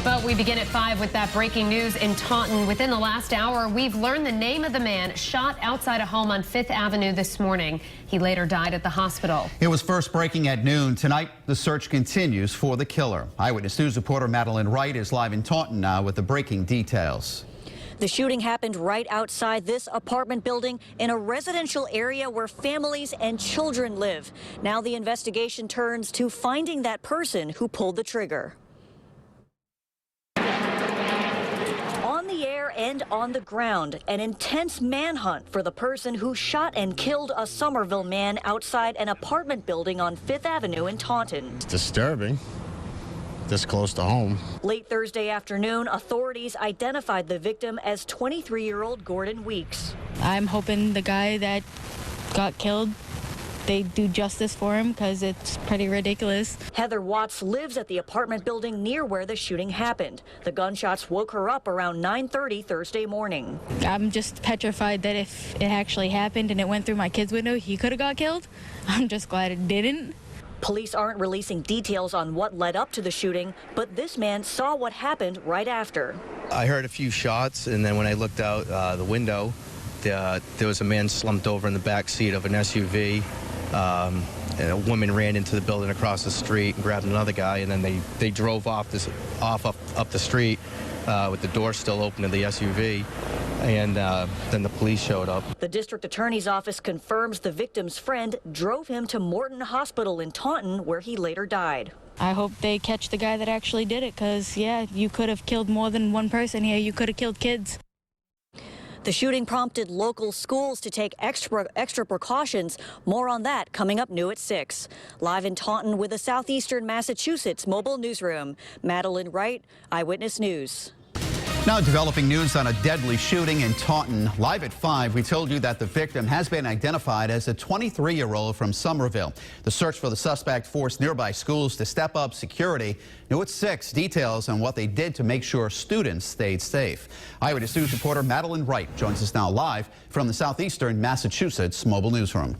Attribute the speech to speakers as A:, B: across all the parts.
A: But we begin at 5 with that breaking news in Taunton. Within the last hour, we've learned the name of the man shot outside a home on 5th Avenue this morning. He later died at the hospital.
B: It was first breaking at noon. Tonight, the search continues for the killer. Eyewitness News reporter Madeleine Wright is live in Taunton now with the breaking details.
C: The shooting happened right outside this apartment building in a residential area where families and children live. Now the investigation turns to finding that person who pulled the trigger. On the air and on the ground, an intense manhunt for the person who shot and killed a Somerville man outside an apartment building on 5th Avenue in Taunton.
D: It's disturbing. This close to home.
C: Late Thursday afternoon, authorities identified the victim as 23-year-old Gordon Weeks.
E: I'm hoping the guy that got killed, they do justice for him because it's pretty ridiculous.
C: Heather Watts lives at the apartment building near where the shooting happened. The gunshots woke her up around 9:30 Thursday morning.
E: I'm just petrified that if it actually happened and it went through my kid's window, he could have got killed. I'm just glad it didn't.
C: Police aren't releasing details on what led up to the shooting, but this man saw what happened right after.
F: I heard a few shots, and then when I looked out the window, there was a man slumped over in the back seat of an SUV. And a woman ran into the building across the street and grabbed another guy, and then they drove up the street with the door still open in the SUV. And then the police showed up.
C: The district attorney's office confirms the victim's friend drove him to Morton Hospital in Taunton, where he later died.
E: I hope they catch the guy that actually did it because, yeah, you could have killed more than one person here. You could have killed kids.
C: The shooting prompted local schools to take extra precautions. More on that coming up new at 6. Live in Taunton with the Southeastern Massachusetts Mobile Newsroom, Madeleine Wright, Eyewitness News.
B: Now developing news on a deadly shooting in Taunton. Live at 5, we told you that the victim has been identified as a 23-year-old from Somerville. The search for the suspect forced nearby schools to step up security. New at 6, details on what they did to make sure students stayed safe. Eyewitness News reporter Madeleine Wright joins us now live from the Southeastern Massachusetts Mobile Newsroom.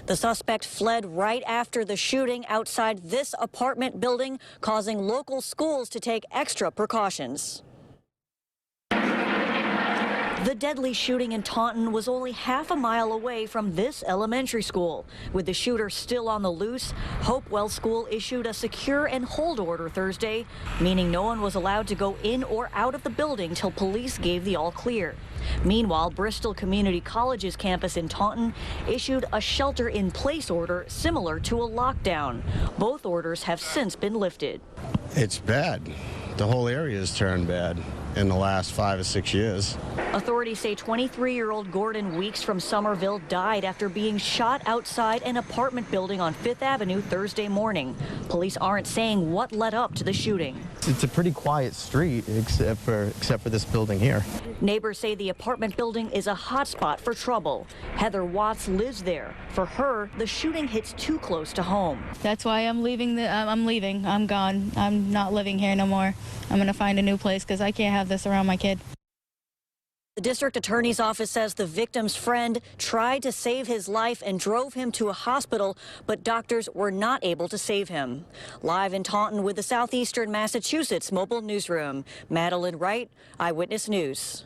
C: The suspect fled right after the shooting outside this apartment building, causing local schools to take extra precautions. The deadly shooting in Taunton was only half a mile away from this elementary school. With the shooter still on the loose, Hopewell School issued a secure and hold order Thursday, meaning no one was allowed to go in or out of the building till police gave the all clear. Meanwhile, Bristol Community College's campus in Taunton issued a shelter-in-place order similar to a lockdown. Both orders have since been lifted.
D: It's bad. The whole area has turned bad in the last 5 or 6 years.
C: Authorities say 23-year-old Gordon Weeks from Somerville died after being shot outside an apartment building on 5th Avenue Thursday morning. Police aren't saying what led up to the shooting.
F: It's a pretty quiet street, except for this building here.
C: Neighbors say the apartment building is a hotspot for trouble. Heather Watts lives there. For her, the shooting hits too close to home.
E: That's why I'm leaving. I'm leaving. I'm gone. I'm not living here no more. I'm going to find a new place because I can't have this around my kid.
C: The district attorney's office says the victim's friend tried to save his life and drove him to a hospital, but doctors were not able to save him. Live in Taunton with the Southeastern Massachusetts Mobile Newsroom, Madeleine Wright, Eyewitness News.